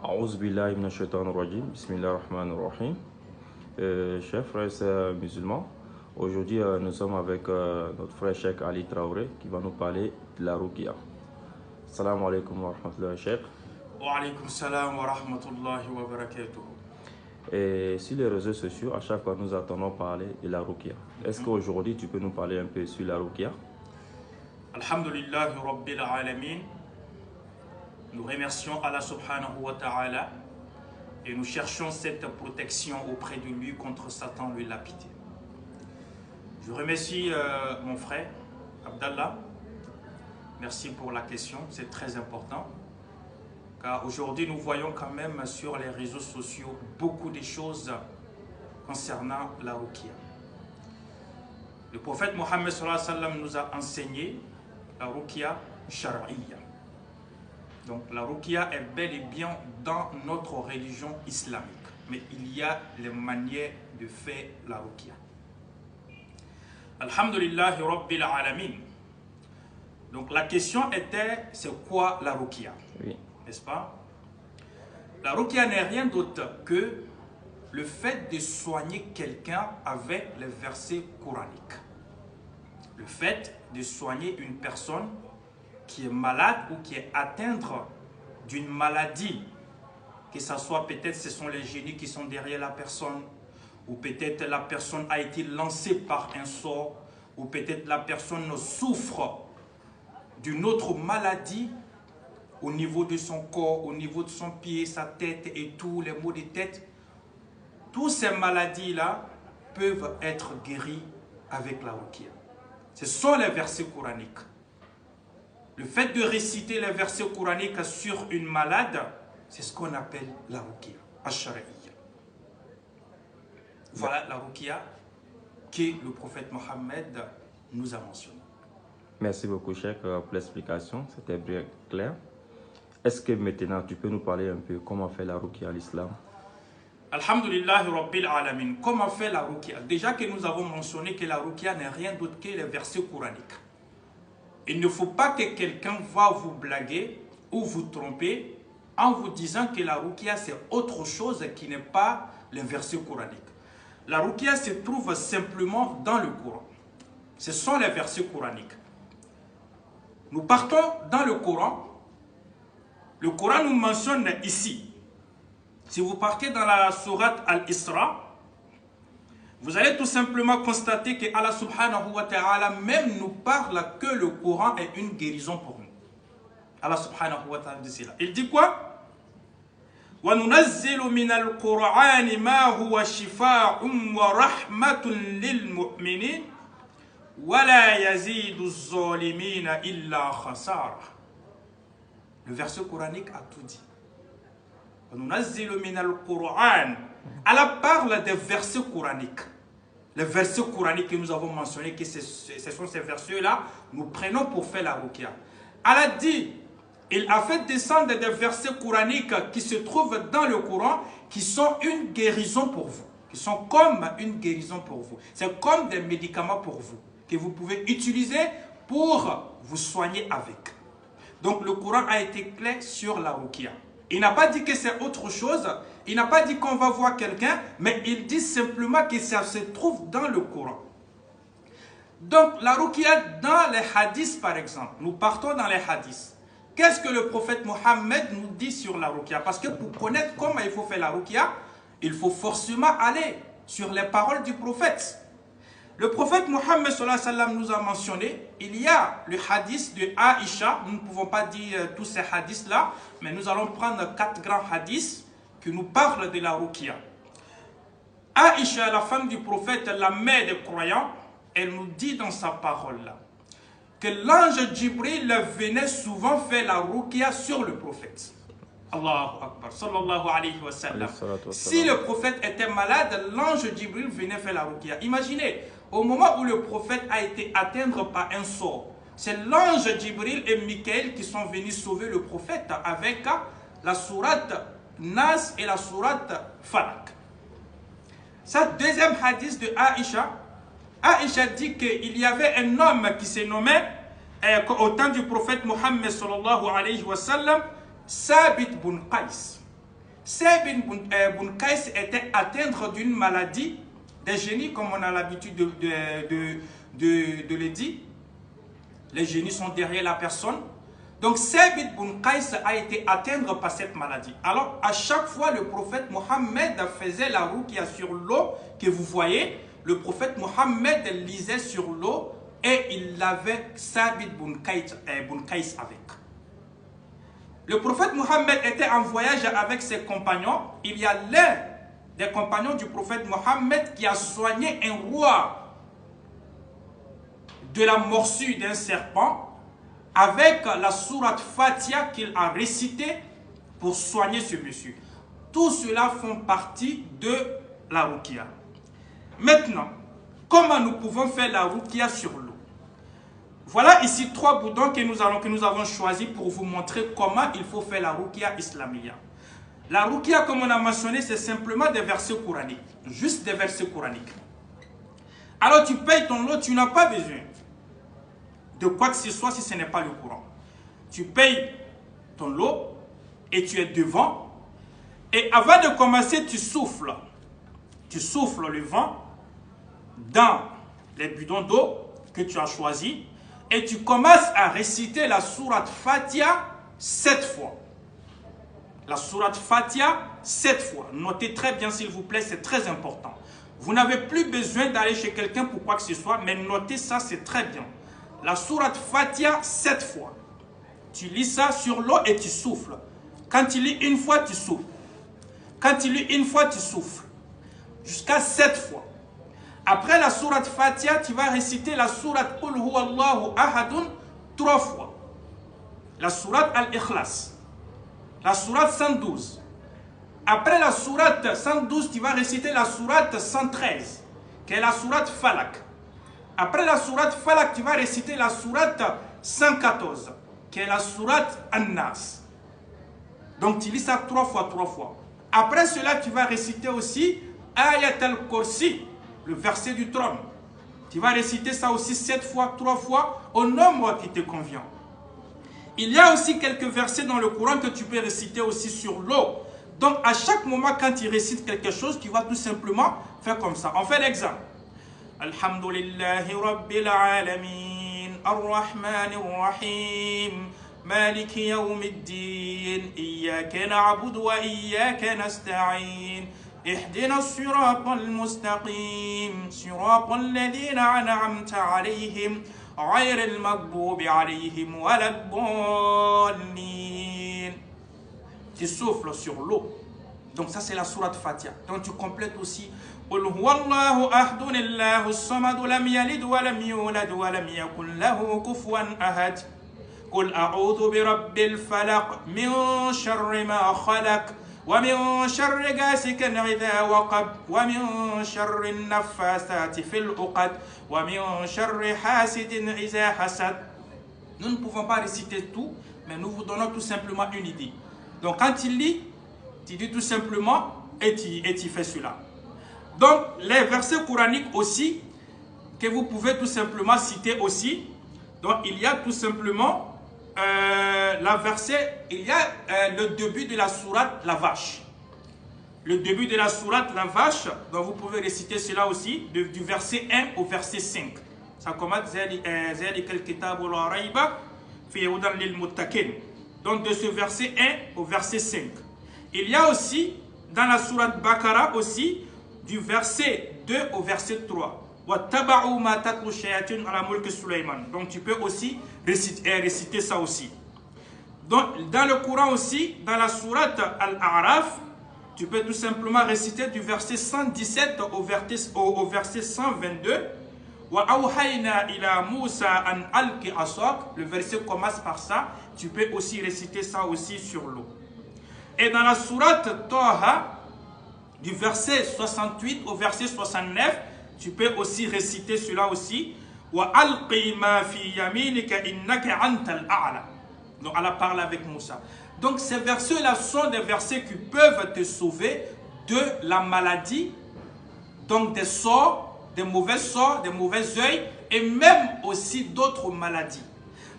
A'ouz billahi minash shaitanir rajim. Bismillahir rahmanir rahim. Chers frères et sœurs musulmans, aujourd'hui nous sommes avec notre frère Cheikh Ali Traoré qui va nous parler de la Ruqya. Salam alaikum wa rahmatullahi Cheikh. Wa alaikum salam wa rahmatullahi wa barakatuh. Et sur les réseaux sociaux, à chaque fois nous entendons parler de la Ruqya. Est-ce qu'aujourd'hui tu peux nous parler un peu sur la Ruqya? Alhamdulillahi rabbil alamin. Nous remercions Allah subhanahu wa ta'ala et nous cherchons cette protection auprès de lui contre Satan, le lapidé. Je remercie mon frère Abdallah. Merci pour la question, c'est très important. Car aujourd'hui nous voyons quand même sur les réseaux sociaux beaucoup de choses concernant la Ruqya. Le prophète Mohammed sallallahu alayhi wa sallam nous a enseigné la Ruqya Shar'iyya. Donc la Ruqya est bel et bien dans notre religion islamique. Mais il y a les manières de faire la Ruqya. Alhamdulillahi Rabbil Alamin. Donc la question était, c'est quoi la Ruqya? Oui. N'est-ce pas? La Ruqya n'est rien d'autre que le fait de soigner quelqu'un avec les versets coraniques. Le fait de soigner une personne qui est malade ou qui est atteinte d'une maladie, que ce soit peut-être ce sont les génies qui sont derrière la personne, ou peut-être la personne a été lancée par un sort, ou peut-être la personne souffre d'une autre maladie au niveau de son corps, au niveau de son pied, sa tête et tous les maux de tête. Toutes ces maladies-là peuvent être guéries avec la Ruqya. Ce sont les versets coraniques. Le fait de réciter les versets coraniques sur une malade, c'est ce qu'on appelle la Ruqya, Ash-Shar'iyya. Voilà la Ruqya que le prophète Mohammed nous a mentionnée. Merci beaucoup Cheikh pour l'explication, c'était bien clair. Est-ce que maintenant tu peux nous parler un peu comment faire la Ruqya à l'islam? Alhamdulillahi Rabbil Alamin. Comment faire la Ruqya? Déjà que nous avons mentionné que la Ruqya n'est rien d'autre que les versets coraniques. Il ne faut pas que quelqu'un va vous blaguer ou vous tromper en vous disant que la Ruqya c'est autre chose qui n'est pas les versets coraniques. La Ruqya se trouve simplement dans le Coran. Ce sont les versets coraniques. Nous partons dans le Coran. Le Coran nous mentionne ici. Si vous partez dans la sourate Al-Isra, vous allez tout simplement constater que Allah subhanahu wa ta'ala même nous parle que le Coran est une guérison pour nous. Allah subhanahu wa ta'ala dit cela. Il dit quoi? وَنُنَزِّلُ مِنَ الْقُرْآنِ مَا هُوَ شِفَاءٌ وَرَحْمَةٌ لِلْمُؤْمِنِينَ وَلَا يَزِيدُ الظَّالِمِينَ إِلَّا خَسَارًا. Le verset coranique a tout dit. وَنُنَزِّلُ مِنَ الْقُرْآنِ. Allah parle des versets coraniques. Les versets coraniques que nous avons mentionnés, que ce sont ces versets-là, nous prenons pour faire la Ruqya. Allah dit, il a fait descendre des versets coraniques qui se trouvent dans le Coran, qui sont une guérison pour vous, qui sont comme une guérison pour vous. C'est comme des médicaments pour vous, que vous pouvez utiliser pour vous soigner avec. Donc le Coran a été clair sur la Ruqya. Il n'a pas dit que c'est autre chose. Il n'a pas dit qu'on va voir quelqu'un, mais il dit simplement que ça se trouve dans le Coran. Donc, la Ruqya dans les hadiths, par exemple, nous partons dans les hadiths. Qu'est-ce que le prophète Mohammed nous dit sur la Ruqya? Parce que pour connaître comment il faut faire la Ruqya, il faut forcément aller sur les paroles du prophète. Le prophète Mohammed sallallahu alayhi wa sallam nous a mentionné, il y a le hadith de Aïcha. Nous ne pouvons pas dire tous ces hadiths-là, mais nous allons prendre 4 grands hadiths qui nous parle de la Ruqya. Aïcha, la femme du prophète, la mère des croyants, elle nous dit dans sa parole là que l'ange Jibril venait souvent faire la Ruqya sur le prophète. Allahu Akbar, sallallahu alayhi wa sallam. Si le prophète était malade, l'ange Jibril venait faire la Ruqya. Imaginez, au moment où le prophète a été atteint par un sort, c'est l'ange Jibril et Michael qui sont venus sauver le prophète avec la sourate Nas et la sourate Falak. Ça, deuxième hadith de Aïcha. Aïcha dit qu'il y avait un homme qui se nommait, au temps du prophète Mohammed sallallahu alayhi wa sallam, Sabit bin Qais. Saïd ibn Qaïs était atteint d'une maladie des génies, comme on a l'habitude de le dire. Les génies sont derrière la personne. Donc Saïd ibn Qaïs a été atteint par cette maladie. Alors à chaque fois le prophète Mohammed faisait la ruqya sur l'eau que vous voyez. Le prophète Mohammed lisait sur l'eau et il avait Saïd ibn Qaïs avec. Le prophète Mohammed était en voyage avec ses compagnons. Il y a l'un des compagnons du prophète Mohammed qui a soigné un roi de la morsure d'un serpent avec la sourate Fatiha qu'il a récitée pour soigner ce monsieur. Tout cela font partie de la ruqya. Maintenant, comment nous pouvons faire la ruqya sur l'eau? Voilà ici 3 boudons que nous avons choisis pour vous montrer comment il faut faire la ruqya islamia. La ruqya, comme on a mentionné, c'est simplement des versets coraniques. Juste des versets coraniques. Alors tu payes ton lot, tu n'as pas besoin de quoi que ce soit si ce n'est pas le Coran. Tu payes ton lot et tu es devant. Et avant de commencer, tu souffles. Tu souffles le vent dans les bidons d'eau que tu as choisis. Et tu commences à réciter la sourate Fatiha 7 fois. La sourate Fatiha 7 fois. Notez très bien s'il vous plaît, c'est très important. Vous n'avez plus besoin d'aller chez quelqu'un pour quoi que ce soit, mais notez ça, c'est très bien. La sourate Fatiha 7 fois. Tu lis ça sur l'eau et tu souffles. Quand tu lis une fois, tu souffles. Quand tu lis une fois, tu souffles. Jusqu'à 7 fois. Après la sourate Fatiha, tu vas réciter la sourate Qul huwallahu ahadun 3 fois. La sourate Al-Ikhlas. La sourate 112. Après la sourate 112, tu vas réciter la sourate 113, qui est la sourate Falak. Après la sourate Falak, tu vas réciter la sourate 114, qui est la sourate An-Nas. Donc tu lis ça 3 fois. Après cela, tu vas réciter aussi Ayat al-Kursi, le verset du trône. Tu vas réciter ça aussi 7 fois, 3 fois, au nombre qui te convient. Il y a aussi quelques versets dans le Coran que tu peux réciter aussi sur l'eau. Donc à chaque moment, quand tu récites quelque chose, tu vas tout simplement faire comme ça. On fait l'exemple. Alhamdulillahi Rabbil Alamin, Ar-Rahman Ar-Rahim, Maliki Yawmiddin, Iyyaka na'budu wa Iyyaka nasta'in. اهدنا الصراط المستقيم صراط الذين أنعمت عليهم غير المغضوب عليهم ولا الضالين. Tu souffles sur l'eau. Donc ça c'est la sourate Fatiha. Donc tu complètes aussi قل هو الله أحد الله الصمد لم يلد ولم يولد ولم يكن له كفوا أحد قل أعوذ برب الفلق من شر ما خلق ومن شر غاسق إذا وقب ومن شر النفاثات في العقد ومن شر حاسد إذا حسد. Nous ne pouvons pas réciter tout, mais nous vous donnons tout simplement une idée. Donc quand tu lis, tu dis tout simplement et tu fais cela. Donc les versets coraniques aussi, que vous pouvez tout simplement citer aussi. Donc il y a tout simplement le début de la sourate La Vache. Le début de la sourate La Vache, donc vous pouvez réciter cela aussi, du verset 1 au verset 5. Ça commence donc de ce verset 1 au verset 5. Il y a aussi dans la sourate Baqara aussi du verset 2 au verset 3. Donc tu peux aussi réciter ça aussi. Donc dans le Coran aussi, dans la sourate Al-A'raf, tu peux tout simplement réciter du verset 117 au verset 122. Le verset commence par ça. Tu peux aussi réciter ça aussi sur l'eau. Et dans la sourate Taha, du verset 68 au verset 69, tu peux aussi réciter cela aussi. Donc Allah parle avec Moussa. Donc ces versets-là sont des versets qui peuvent te sauver de la maladie, donc des sorts, des mauvais œils et même aussi d'autres maladies.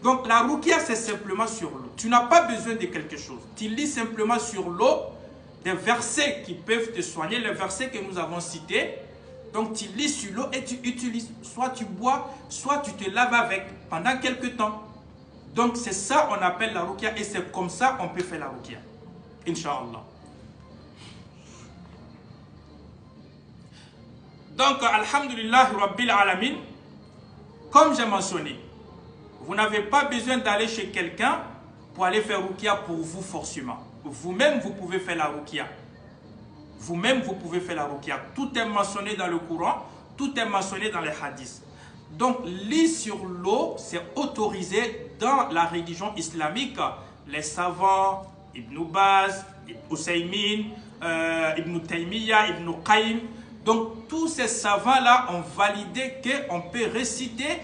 Donc la ruqya c'est simplement sur l'eau. Tu n'as pas besoin de quelque chose. Tu lis simplement sur l'eau des versets qui peuvent te soigner, les versets que nous avons cités. Donc tu lis sur l'eau et tu utilises, soit tu bois, soit tu te laves avec pendant quelques temps. Donc c'est ça on appelle la ruqya et c'est comme ça qu'on peut faire la ruqya. Inch'Allah. Donc alhamdulillah rabbil alamin, comme j'ai mentionné, vous n'avez pas besoin d'aller chez quelqu'un pour aller faire ruqya pour vous forcément. Vous-même vous pouvez faire la ruqya. Vous-même, vous pouvez faire la ruqya. Tout est mentionné dans le Coran, tout est mentionné dans les hadiths. Donc, lire sur l'eau, c'est autorisé dans la religion islamique. Les savants, Ibn Baz, Usaymin, Ibn Taymiyyah, Ibn Qayyim. Donc, tous ces savants-là ont validé qu'on peut réciter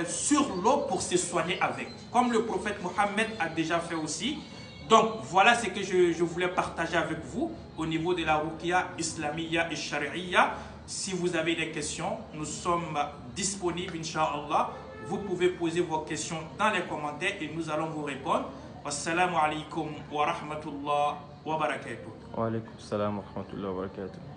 sur l'eau pour se soigner avec. Comme le prophète Mohammed a déjà fait aussi. Donc, voilà ce que je voulais partager avec vous au niveau de la ruqya islamiyya et shari'iyya. Si vous avez des questions, nous sommes disponibles, Inch'Allah. Vous pouvez poser vos questions dans les commentaires et nous allons vous répondre. Wassalamu alaikum wa rahmatullah wa barakatuh. Wa alaikum salam wa rahmatullah wa barakatuh.